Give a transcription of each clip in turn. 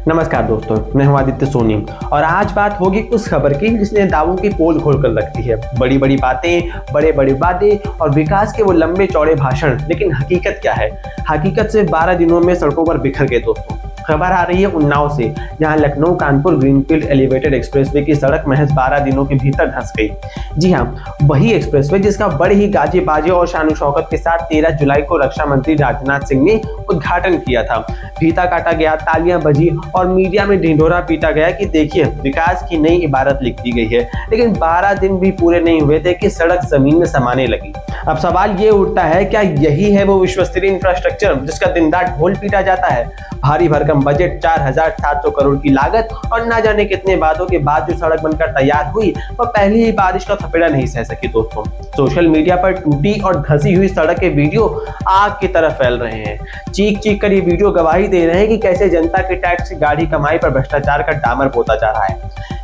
नमस्कार दोस्तों, मैं हूं आदित्य सोनी और आज बात होगी उस खबर की जिसने दावों की पोल खोलकर रखती है। बड़ी बड़ी बातें, बड़े बड़े वादे और विकास के वो लंबे चौड़े भाषण, लेकिन हकीकत क्या है? हकीकत सिर्फ 12 दिनों में सड़कों पर बिखर गए दोस्तों। खबर आ रही है उन्नाव से, जहां Lucknow Kanpur greenfield elevated expressway की सड़क महज 12 दिनों के भीतर धंस गई। जी हां, वही एक्सप्रेसवे जिसका बड़े ही गाजे बाजे और शान शौकत के साथ 13 जुलाई को रक्षा मंत्री राजनाथ सिंह ने उद्घाटन किया था। फीता काटा गया, तालियां बजी और मीडिया में ढिंढोरा पीटा गया कि देखिए विकास की नई इबारत लिख दी गई है। लेकिन 12 दिन भी पूरे नहीं हुए थे कि सड़क जमीन में समाने लगी। अब सवाल ये उठता है, क्या यही है वो विश्वस्तरीय इंफ्रास्ट्रक्चर जिसका दिन रात ढोल पीटा जाता है? भारी भरकम बजट, 4700 करोड़ की लागत और ना जाने कितने वादों के बाद जो सड़क बनकर तैयार हुई वह पहली ही बारिश का थपेड़ा नहीं सह सकी दोस्तों। सोशल मीडिया पर टूटी और धंसी हुई सड़क के वीडियो आग की तरह फैल रहे हैं। चीख चीख कर ये वीडियो गवाही दे रहे हैं कि कैसे जनता के टैक्स की गाढ़ी कमाई पर भ्रष्टाचार का डामर पोता जा रहा है।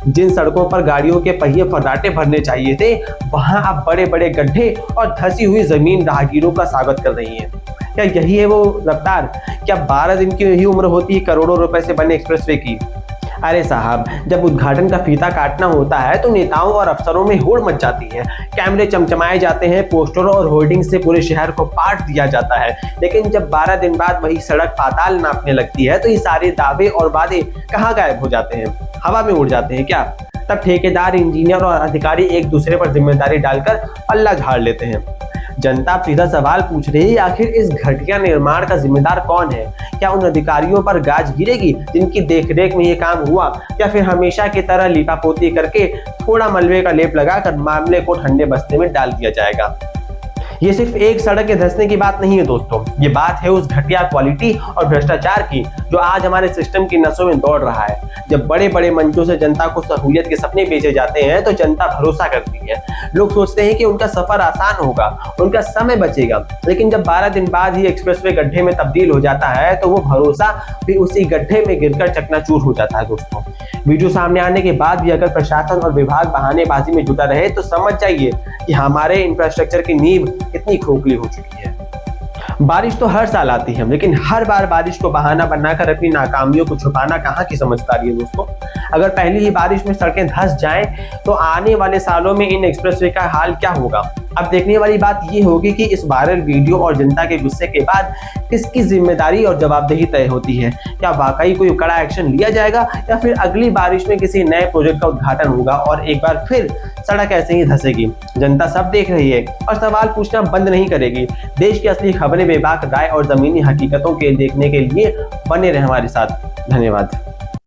जिन सड़कों पर गाड़ियों के पहिए फर्राटे भरने चाहिए थे, वहां अब बड़े बड़े गड्ढे और धंसी हुई जमीन राहगीरों का स्वागत कर रही है। क्या यही है वो रफ्तार? क्या 12 दिन की यही उम्र होती है करोड़ों रुपए से बने एक्सप्रेसवे की? अरे साहब, जब उद्घाटन का फीता काटना होता है तो नेताओं और अफसरों में होड़ मच जाती है। कैमरे चमचमाए जाते हैं, पोस्टरों और होर्डिंग से पूरे शहर को पाट दिया जाता है। लेकिन जब 12 दिन बाद वही सड़क पाताल नापने लगती है तो ये सारे दावे और वादे कहाँ गायब हो जाते हैं? हवा में उड़ जाते हैं क्या? तब ठेकेदार, इंजीनियर और अधिकारी एक दूसरे पर जिम्मेदारी डालकर पल्ला झाड़ लेते हैं। जनता सीधा सवाल पूछ रही है, आखिर इस घटिया निर्माण का जिम्मेदार कौन है? क्या उन अधिकारियों पर गाज गिरेगी जिनकी देखरेख में ये काम हुआ, या फिर हमेशा की तरह लीपापोती करके थोड़ा मलबे का लेप लगाकर मामले को ठंडे बस्ते में डाल दिया जाएगा? ये सिर्फ एक सड़क के धंसने की बात नहीं है दोस्तों, ये बात है उस घटिया क्वालिटी और भ्रष्टाचार की जो आज हमारे सिस्टम की नसों में दौड़ रहा है। जब बड़े बड़े मंचों से जनता को सहूलियत के सपने बेचे जाते हैं तो जनता भरोसा करती है। लोग सोचते हैं कि उनका सफर आसान होगा, उनका समय बचेगा। लेकिन जब 12 दिन बाद ही एक्सप्रेसवे गड्ढे में तब्दील हो जाता है तो वो भरोसा भी उसी गड्ढे में गिरकर चकनाचूर हो जाता है दोस्तों। वीडियो सामने आने के बाद भी अगर प्रशासन और विभाग बहानेबाजी में जुटा रहे तो समझ जाइए कि हमारे इंफ्रास्ट्रक्चर की नींव कितनी खोखली हो चुकी है। बारिश तो हर साल आती है, लेकिन हर बार बारिश को बहाना बनाकर अपनी नाकामियों को छुपाना कहाँ की समझदारी है दोस्तों। अगर पहली ही बारिश में सड़कें धंस जाएं तो आने वाले सालों में इन एक्सप्रेसवे का हाल क्या होगा? अब देखने वाली बात ये होगी कि इस वायरल वीडियो और जनता के गुस्से के बाद किसकी जिम्मेदारी और जवाबदेही तय होती है। क्या वाकई कोई कड़ा एक्शन लिया जाएगा या फिर अगली बारिश में किसी नए प्रोजेक्ट का उद्घाटन होगा और एक बार फिर सड़क ऐसे ही धंसेगी? जनता सब देख रही है और सवाल पूछना बंद नहीं करेगी। देश की असली खबरें, बेबाक राय और जमीनी हकीकतों के देखने के लिए बने रहे हमारे साथ। धन्यवाद।